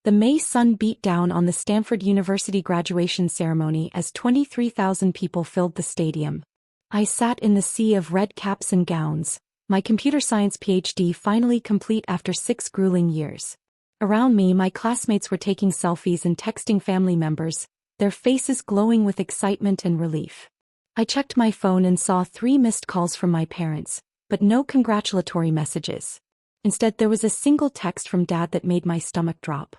The May sun beat down on the Stanford University graduation ceremony as 23,000 people filled the stadium. I sat in the sea of red caps and gowns, my computer science PhD finally complete after 6 grueling years. Around me, my classmates were taking selfies and texting family members, their faces glowing with excitement and relief. I checked my phone and saw 3 missed calls from my parents, but no congratulatory messages. Instead, there was a single text from Dad that made my stomach drop.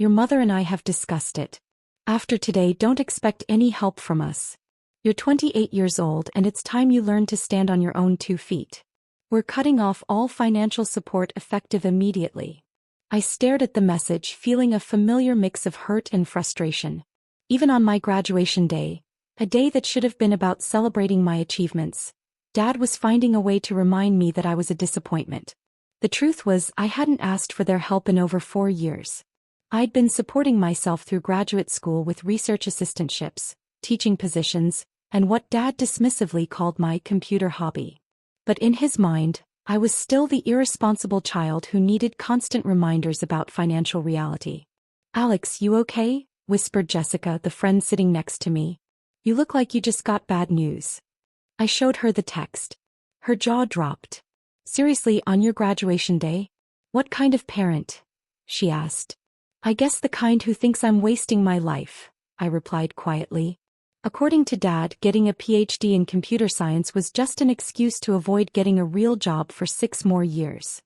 "Your mother and I have discussed it. After today, don't expect any help from us. You're 28 years old and it's time you learn to stand on your own 2 feet. We're cutting off all financial support effective immediately." I stared at the message, feeling a familiar mix of hurt and frustration. Even on my graduation day, a day that should have been about celebrating my achievements, Dad was finding a way to remind me that I was a disappointment. The truth was, I hadn't asked for their help in over 4 years. I'd been supporting myself through graduate school with research assistantships, teaching positions, and what Dad dismissively called my computer hobby. But in his mind, I was still the irresponsible child who needed constant reminders about financial reality. "Alex, you okay?" whispered Jessica, the friend sitting next to me. "You look like you just got bad news." I showed her the text. Her jaw dropped. "Seriously, on your graduation day? What kind of parent?" she asked. "I guess the kind who thinks I'm wasting my life," I replied quietly. According to Dad, getting a PhD in computer science was just an excuse to avoid getting a real job for 6 more years.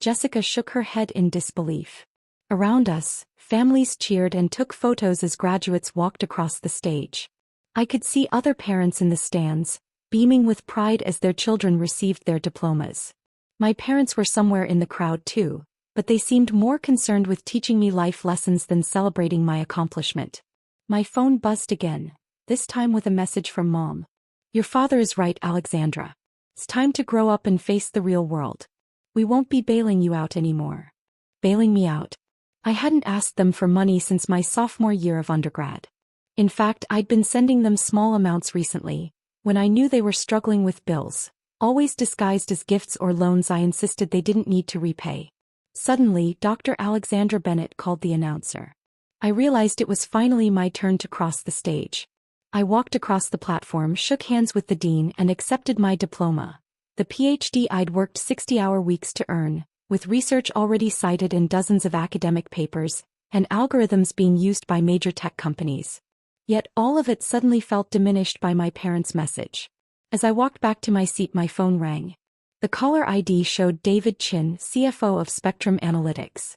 Jessica shook her head in disbelief. Around us, families cheered and took photos as graduates walked across the stage. I could see other parents in the stands, beaming with pride as their children received their diplomas. My parents were somewhere in the crowd too, but they seemed more concerned with teaching me life lessons than celebrating my accomplishment. My phone buzzed again, this time with a message from Mom. "Your father is right, Alexandra. It's time to grow up and face the real world. We won't be bailing you out anymore." Bailing me out? I hadn't asked them for money since my sophomore year of undergrad. In fact, I'd been sending them small amounts recently, when I knew they were struggling with bills, always disguised as gifts or loans I insisted they didn't need to repay. Suddenly, Dr. Alexandra Bennett called the announcer. I realized it was finally my turn to cross the stage. I walked across the platform, shook hands with the dean, and accepted my diploma, the PhD I'd worked 60-hour weeks to earn, with research already cited in dozens of academic papers, and algorithms being used by major tech companies. Yet all of it suddenly felt diminished by my parents' message. As I walked back to my seat, my phone rang. The caller ID showed David Chin, CFO of Spectrum Analytics.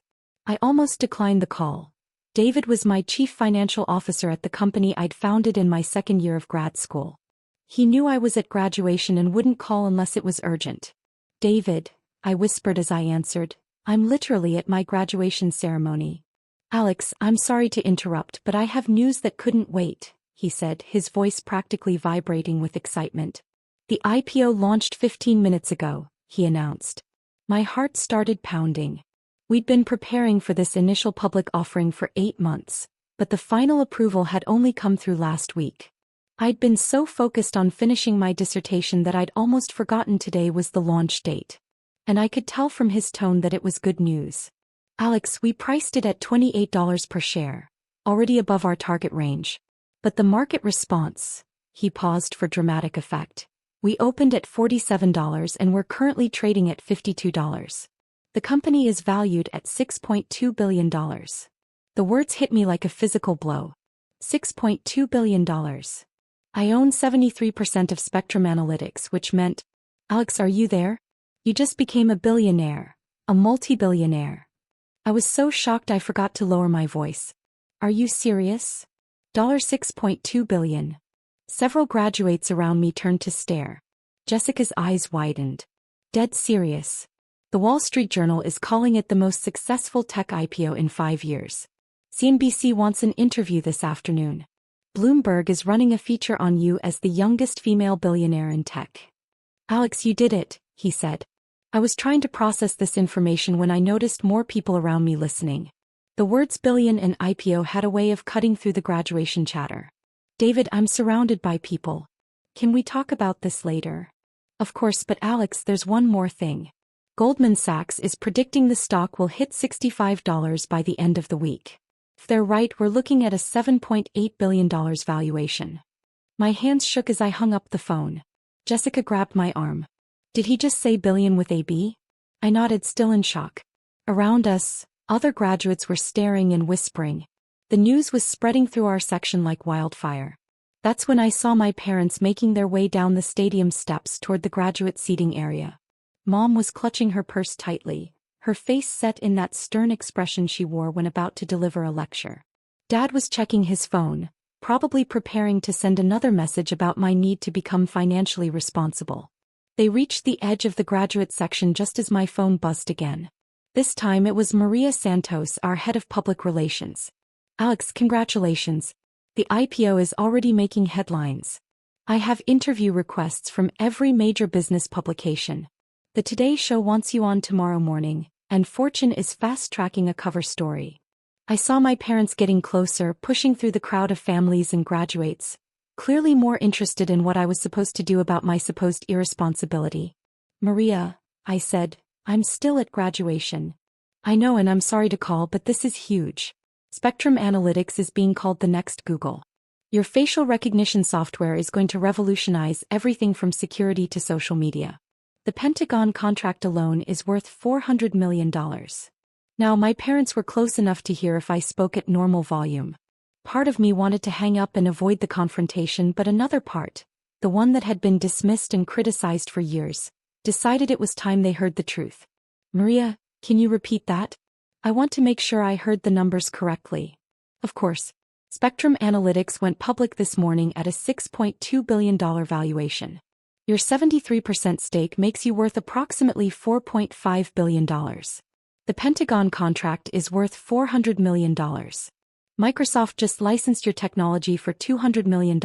I almost declined the call. David was my chief financial officer at the company I'd founded in my 2nd year of grad school. He knew I was at graduation and wouldn't call unless it was urgent. "David," I whispered as I answered, "I'm literally at my graduation ceremony." "Alex, I'm sorry to interrupt, but I have news that couldn't wait," he said, his voice practically vibrating with excitement. "The IPO launched 15 minutes ago," he announced. My heart started pounding. We'd been preparing for this initial public offering for 8 months, but the final approval had only come through last week. I'd been so focused on finishing my dissertation that I'd almost forgotten today was the launch date. And I could tell from his tone that it was good news. "Alex, we priced it at $28 per share, already above our target range. But the market response," he paused for dramatic effect. "We opened at $47 and we're currently trading at $52. The company is valued at $6.2 billion. The words hit me like a physical blow. $6.2 billion. I own 73% of Spectrum Analytics, which meant, Alex, are you there? You just became a billionaire, a multi-billionaire. I was so shocked I forgot to lower my voice. Are you serious? $6.2 billion. Several graduates around me turned to stare. Jessica's eyes widened. Dead serious. The Wall Street Journal is calling it the most successful tech IPO in 5 years. CNBC wants an interview this afternoon. Bloomberg is running a feature on you as the youngest female billionaire in tech. Alex, you did it, he said. I was trying to process this information when I noticed more people around me listening. The words billion and IPO had a way of cutting through the graduation chatter. David, I'm surrounded by people. Can we talk about this later? Of course, but Alex, there's one more thing. Goldman Sachs is predicting the stock will hit $65 by the end of the week. If they're right, we're looking at a $7.8 billion valuation. My hands shook as I hung up the phone. Jessica grabbed my arm. Did he just say billion with a B? I nodded, still in shock. Around us, other graduates were staring and whispering. The news was spreading through our section like wildfire. That's when I saw my parents making their way down the stadium steps toward the graduate seating area. Mom was clutching her purse tightly, her face set in that stern expression she wore when about to deliver a lecture. Dad was checking his phone, probably preparing to send another message about my need to become financially responsible. They reached the edge of the graduate section just as my phone buzzed again. This time it was Maria Santos, our head of public relations. Alex, congratulations. The IPO is already making headlines. I have interview requests from every major business publication. The Today Show wants you on tomorrow morning, and Fortune is fast-tracking a cover story. I saw my parents getting closer, pushing through the crowd of families and graduates, clearly more interested in what I was supposed to do about my supposed irresponsibility. Maria, I said, I'm still at graduation. I know, and I'm sorry to call, but this is huge. Spectrum Analytics is being called the next Google. Your facial recognition software is going to revolutionize everything from security to social media. The Pentagon contract alone is worth $400 million. Now, my parents were close enough to hear if I spoke at normal volume. Part of me wanted to hang up and avoid the confrontation, but another part, the one that had been dismissed and criticized for years, decided it was time they heard the truth. Maria, can you repeat that? I want to make sure I heard the numbers correctly. Of course. Spectrum Analytics went public this morning at a $6.2 billion valuation. Your 73% stake makes you worth approximately $4.5 billion. The Pentagon contract is worth $400 million. Microsoft just licensed your technology for $200 million,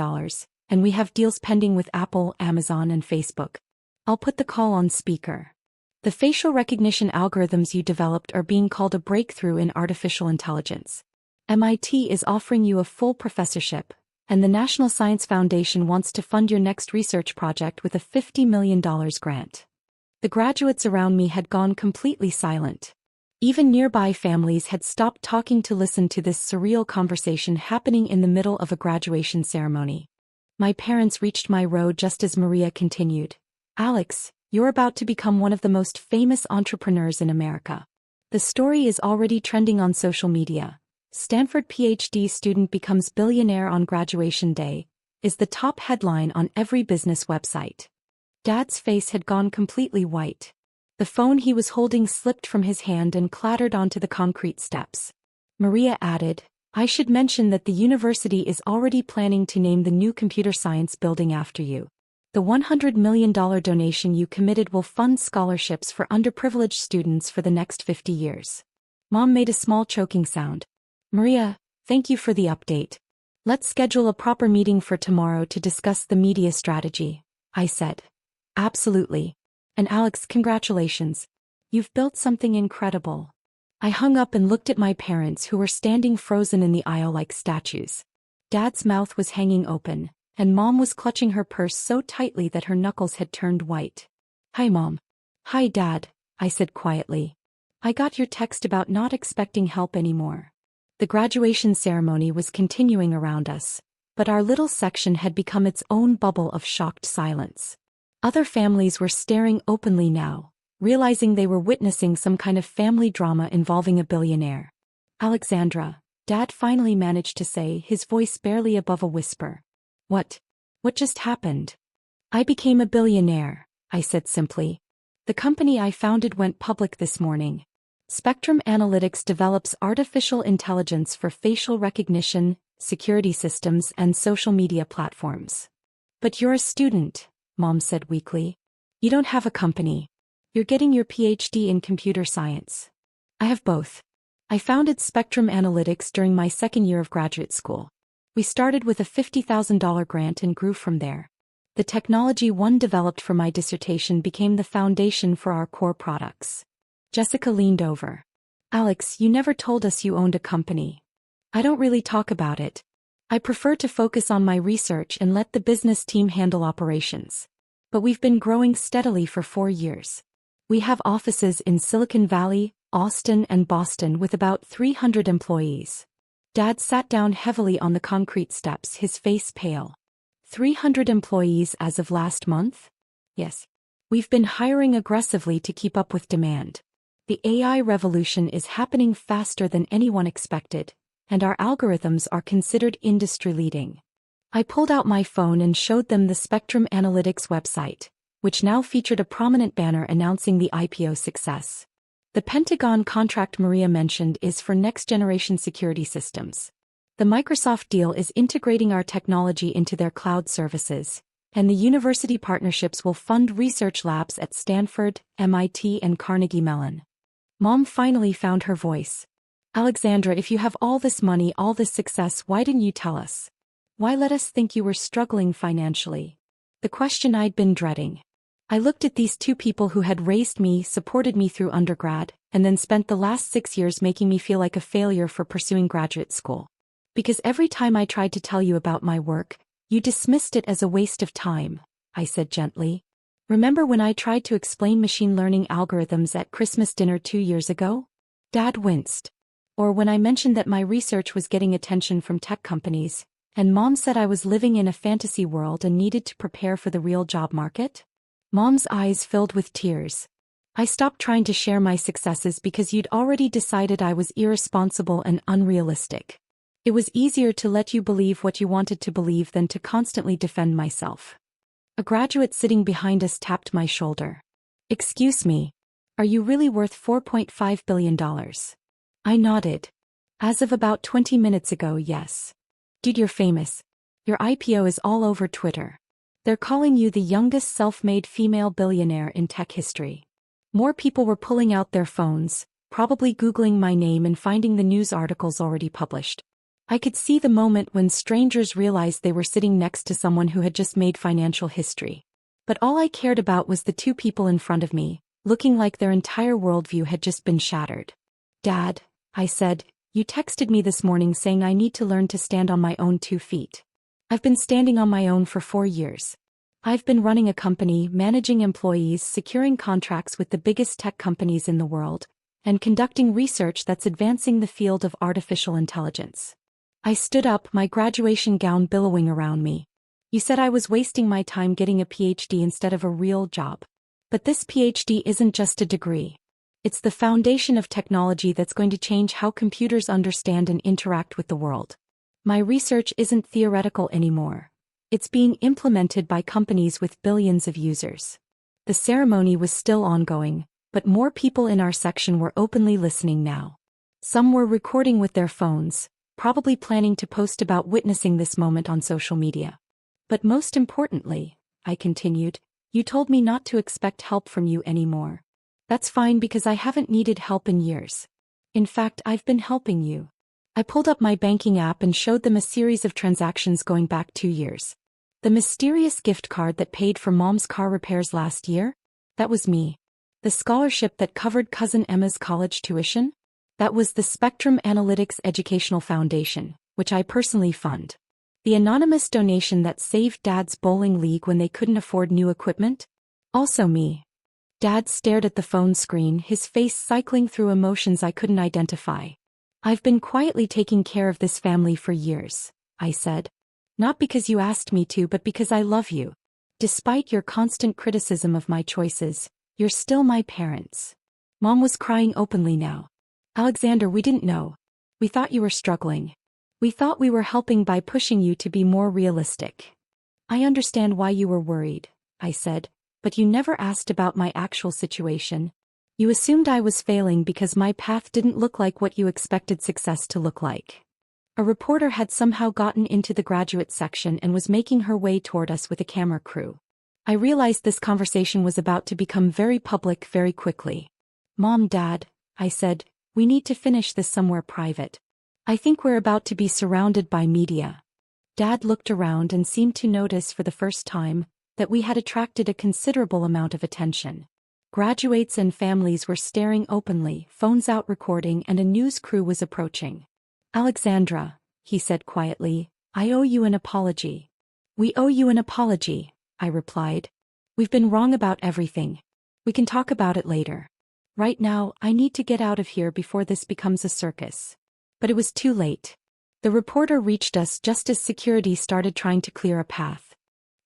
and we have deals pending with Apple, Amazon, and Facebook. I'll put the call on speaker. The facial recognition algorithms you developed are being called a breakthrough in artificial intelligence. MIT is offering you a full professorship, and the National Science Foundation wants to fund your next research project with a $50 million grant. The graduates around me had gone completely silent. Even nearby families had stopped talking to listen to this surreal conversation happening in the middle of a graduation ceremony. My parents reached my row just as Maria continued. Alex, you're about to become one of the most famous entrepreneurs in America. The story is already trending on social media. Stanford PhD student becomes billionaire on graduation day, is the top headline on every business website. Dad's face had gone completely white. The phone he was holding slipped from his hand and clattered onto the concrete steps. Maria added, I should mention that the university is already planning to name the new computer science building after you. The $100 million donation you committed will fund scholarships for underprivileged students for the next 50 years. Mom made a small choking sound. Maria, thank you for the update. Let's schedule a proper meeting for tomorrow to discuss the media strategy, I said. Absolutely. And Alex, congratulations. You've built something incredible. I hung up and looked at my parents who were standing frozen in the aisle like statues. Dad's mouth was hanging open, and Mom was clutching her purse so tightly that her knuckles had turned white. Hi, Mom. Hi, Dad, I said quietly. I got your text about not expecting help anymore. The graduation ceremony was continuing around us, but our little section had become its own bubble of shocked silence. Other families were staring openly now, realizing they were witnessing some kind of family drama involving a billionaire. Alexandra, Dad finally managed to say, his voice barely above a whisper. What just happened? I became a billionaire, I said simply. The company I founded went public this morning. Spectrum Analytics develops artificial intelligence for facial recognition, security systems, and social media platforms. But you're a student, Mom said weakly. You don't have a company. You're getting your PhD in computer science. I have both. I founded Spectrum Analytics during my second year of graduate school. We started with a $50,000 grant and grew from there. The technology one developed for my dissertation became the foundation for our core products. Jessica leaned over. Alex, you never told us you owned a company. I don't really talk about it. I prefer to focus on my research and let the business team handle operations. But we've been growing steadily for 4 years. We have offices in Silicon Valley, Austin, and Boston with about 300 employees. Dad sat down heavily on the concrete steps, his face pale. 300 employees as of last month? Yes. We've been hiring aggressively to keep up with demand. The AI revolution is happening faster than anyone expected, and our algorithms are considered industry-leading. I pulled out my phone and showed them the Spectrum Analytics website, which now featured a prominent banner announcing the IPO success. The Pentagon contract Maria mentioned is for next-generation security systems. The Microsoft deal is integrating our technology into their cloud services, and the university partnerships will fund research labs at Stanford, MIT, and Carnegie Mellon. Mom finally found her voice. Alexandra, if you have all this money, all this success, why didn't you tell us? Why let us think you were struggling financially? The question I'd been dreading. I looked at these two people who had raised me, supported me through undergrad, and then spent the last 6 years making me feel like a failure for pursuing graduate school. Because every time I tried to tell you about my work, you dismissed it as a waste of time, I said gently. Remember when I tried to explain machine learning algorithms at Christmas dinner 2 years ago? Dad winced. Or when I mentioned that my research was getting attention from tech companies, and Mom said I was living in a fantasy world and needed to prepare for the real job market? Mom's eyes filled with tears. I stopped trying to share my successes because you'd already decided I was irresponsible and unrealistic. It was easier to let you believe what you wanted to believe than to constantly defend myself. A graduate sitting behind us tapped my shoulder. Excuse me. Are you really worth $4.5 billion? I nodded. As of about 20 minutes ago, yes. Dude, you're famous. Your IPO is all over Twitter. They're calling you the youngest self-made female billionaire in tech history. More people were pulling out their phones, probably Googling my name and finding the news articles already published. I could see the moment when strangers realized they were sitting next to someone who had just made financial history. But all I cared about was the two people in front of me, looking like their entire worldview had just been shattered. Dad, I said, you texted me this morning saying I need to learn to stand on my own 2 feet. I've been standing on my own for 4 years. I've been running a company, managing employees, securing contracts with the biggest tech companies in the world, and conducting research that's advancing the field of artificial intelligence. I stood up, my graduation gown billowing around me. You said I was wasting my time getting a PhD instead of a real job. But this PhD isn't just a degree. It's the foundation of technology that's going to change how computers understand and interact with the world. My research isn't theoretical anymore. It's being implemented by companies with billions of users. The ceremony was still ongoing, but more people in our section were openly listening now. Some were recording with their phones, probably planning to post about witnessing this moment on social media. But most importantly, I continued, you told me not to expect help from you anymore. That's fine because I haven't needed help in years. In fact, I've been helping you. I pulled up my banking app and showed them a series of transactions going back 2 years. The mysterious gift card that paid for Mom's car repairs last year? That was me. The scholarship that covered cousin Emma's college tuition? That was the Spectrum Analytics Educational Foundation, which I personally fund. The anonymous donation that saved Dad's bowling league when they couldn't afford new equipment? Also me. Dad stared at the phone screen, his face cycling through emotions I couldn't identify. I've been quietly taking care of this family for years, I said. Not because you asked me to, but because I love you. Despite your constant criticism of my choices, you're still my parents. Mom was crying openly now. Alexander, we didn't know. We thought you were struggling. We thought we were helping by pushing you to be more realistic. I understand why you were worried, I said, but you never asked about my actual situation. You assumed I was failing because my path didn't look like what you expected success to look like. A reporter had somehow gotten into the graduate section and was making her way toward us with a camera crew. I realized this conversation was about to become very public very quickly. Mom, Dad, I said, we need to finish this somewhere private. I think we're about to be surrounded by media. Dad looked around and seemed to notice for the first time that we had attracted a considerable amount of attention. Graduates and families were staring openly, phones out recording, and a news crew was approaching. Alexandra, he said quietly, I owe you an apology. We owe you an apology, I replied. We've been wrong about everything. We can talk about it later. Right now, I need to get out of here before this becomes a circus. But it was too late. The reporter reached us just as security started trying to clear a path.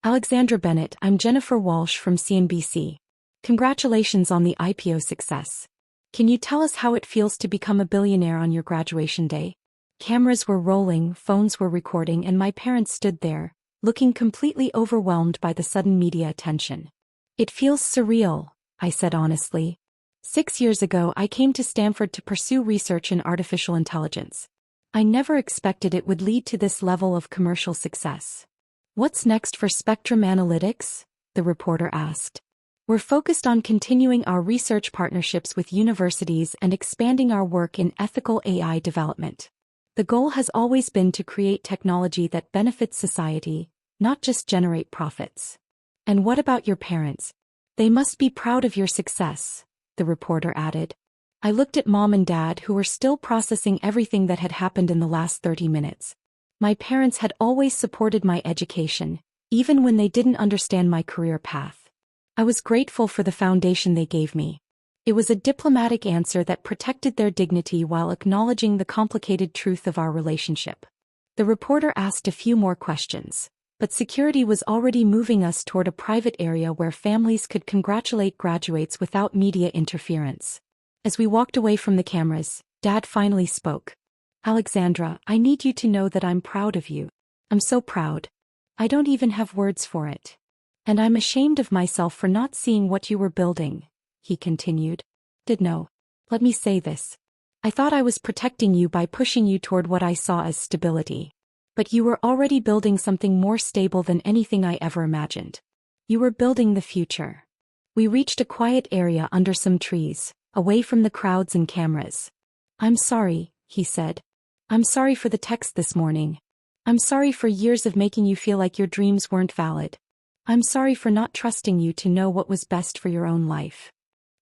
Alexandra Bennett, I'm Jennifer Walsh from CNBC. Congratulations on the IPO success. Can you tell us how it feels to become a billionaire on your graduation day? Cameras were rolling, phones were recording, and my parents stood there, looking completely overwhelmed by the sudden media attention. It feels surreal, I said honestly. 6 years ago, I came to Stanford to pursue research in artificial intelligence. I never expected it would lead to this level of commercial success. What's next for Spectrum Analytics? The reporter asked. We're focused on continuing our research partnerships with universities and expanding our work in ethical AI development. The goal has always been to create technology that benefits society, not just generate profits. And what about your parents? They must be proud of your success, the reporter added. I looked at Mom and Dad, who were still processing everything that had happened in the last 30 minutes. My parents had always supported my education, even when they didn't understand my career path. I was grateful for the foundation they gave me. It was a diplomatic answer that protected their dignity while acknowledging the complicated truth of our relationship. The reporter asked a few more questions, but security was already moving us toward a private area where families could congratulate graduates without media interference. As we walked away from the cameras, Dad finally spoke. Alexandra, I need you to know that I'm proud of you. I'm so proud. I don't even have words for it. And I'm ashamed of myself for not seeing what you were building, he continued. No. Let me say this. I thought I was protecting you by pushing you toward what I saw as stability. But you were already building something more stable than anything I ever imagined. You were building the future. We reached a quiet area under some trees, away from the crowds and cameras. I'm sorry, he said. I'm sorry for the text this morning. I'm sorry for years of making you feel like your dreams weren't valid. I'm sorry for not trusting you to know what was best for your own life.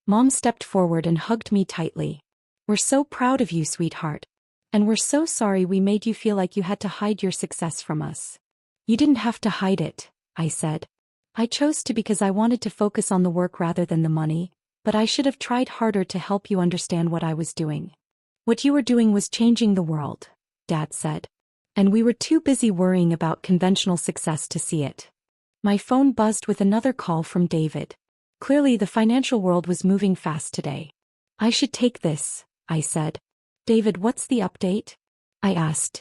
Mom stepped forward and hugged me tightly. We're so proud of you, sweetheart. And we're so sorry we made you feel like you had to hide your success from us. You didn't have to hide it, I said. I chose to because I wanted to focus on the work rather than the money, but I should have tried harder to help you understand what I was doing. What you were doing was changing the world, Dad said. And we were too busy worrying about conventional success to see it. My phone buzzed with another call from David. Clearly the financial world was moving fast today. I should take this, I said. David, what's the update? I asked.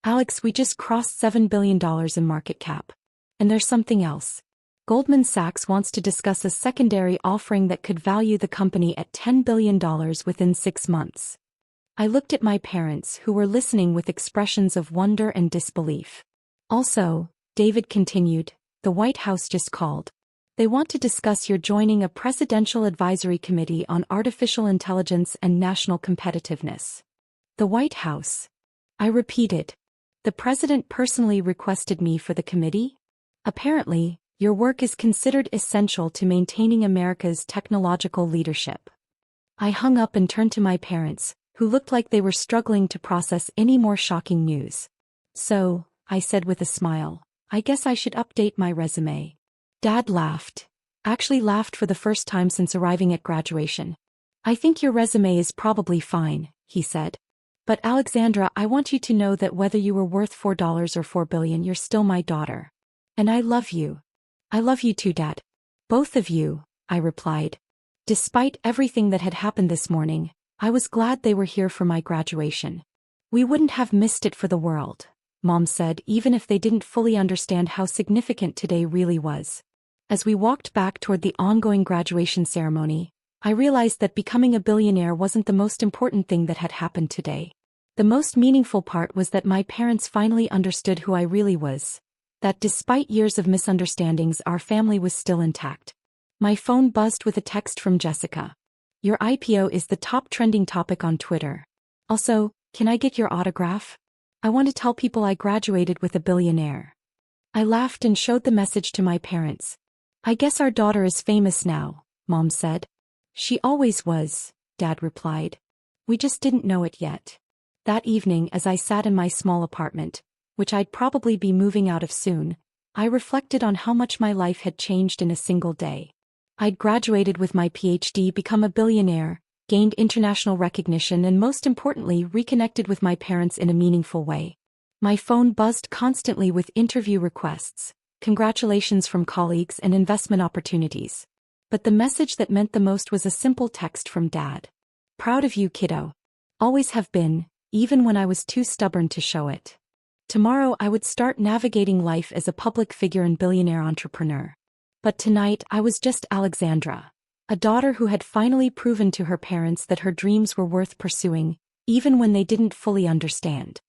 Alex, we just crossed $7 billion in market cap. And there's something else. Goldman Sachs wants to discuss a secondary offering that could value the company at $10 billion within 6 months. I looked at my parents, who were listening with expressions of wonder and disbelief. Also, David continued, the White House just called. They want to discuss your joining a presidential advisory committee on artificial intelligence and national competitiveness. The White House. I repeated. The president personally requested me for the committee? Apparently, your work is considered essential to maintaining America's technological leadership. I hung up and turned to my parents, who looked like they were struggling to process any more shocking news. So, I said with a smile, I guess I should update my resume. Dad laughed. Actually laughed for the first time since arriving at graduation. I think your resume is probably fine, he said. But Alexandra, I want you to know that whether you were worth $4 or $4 billion, you're still my daughter. And I love you. I love you too, Dad. Both of you, I replied. Despite everything that had happened this morning, I was glad they were here for my graduation. We wouldn't have missed it for the world, Mom said, even if they didn't fully understand how significant today really was. As we walked back toward the ongoing graduation ceremony, I realized that becoming a billionaire wasn't the most important thing that had happened today. The most meaningful part was that my parents finally understood who I really was. That despite years of misunderstandings, our family was still intact. My phone buzzed with a text from Jessica. Your IPO is the top trending topic on Twitter. Also, can I get your autograph? I want to tell people I graduated with a billionaire. I laughed and showed the message to my parents. I guess our daughter is famous now, Mom said. She always was, Dad replied. We just didn't know it yet. That evening, as I sat in my small apartment, which I'd probably be moving out of soon, I reflected on how much my life had changed in a single day. I'd graduated with my PhD, become a billionaire, gained international recognition, and most importantly, reconnected with my parents in a meaningful way. My phone buzzed constantly with interview requests, congratulations from colleagues, and investment opportunities. But the message that meant the most was a simple text from Dad. Proud of you, kiddo. Always have been, even when I was too stubborn to show it. Tomorrow I would start navigating life as a public figure and billionaire entrepreneur. But tonight I was just Alexandra, a daughter who had finally proven to her parents that her dreams were worth pursuing, even when they didn't fully understand.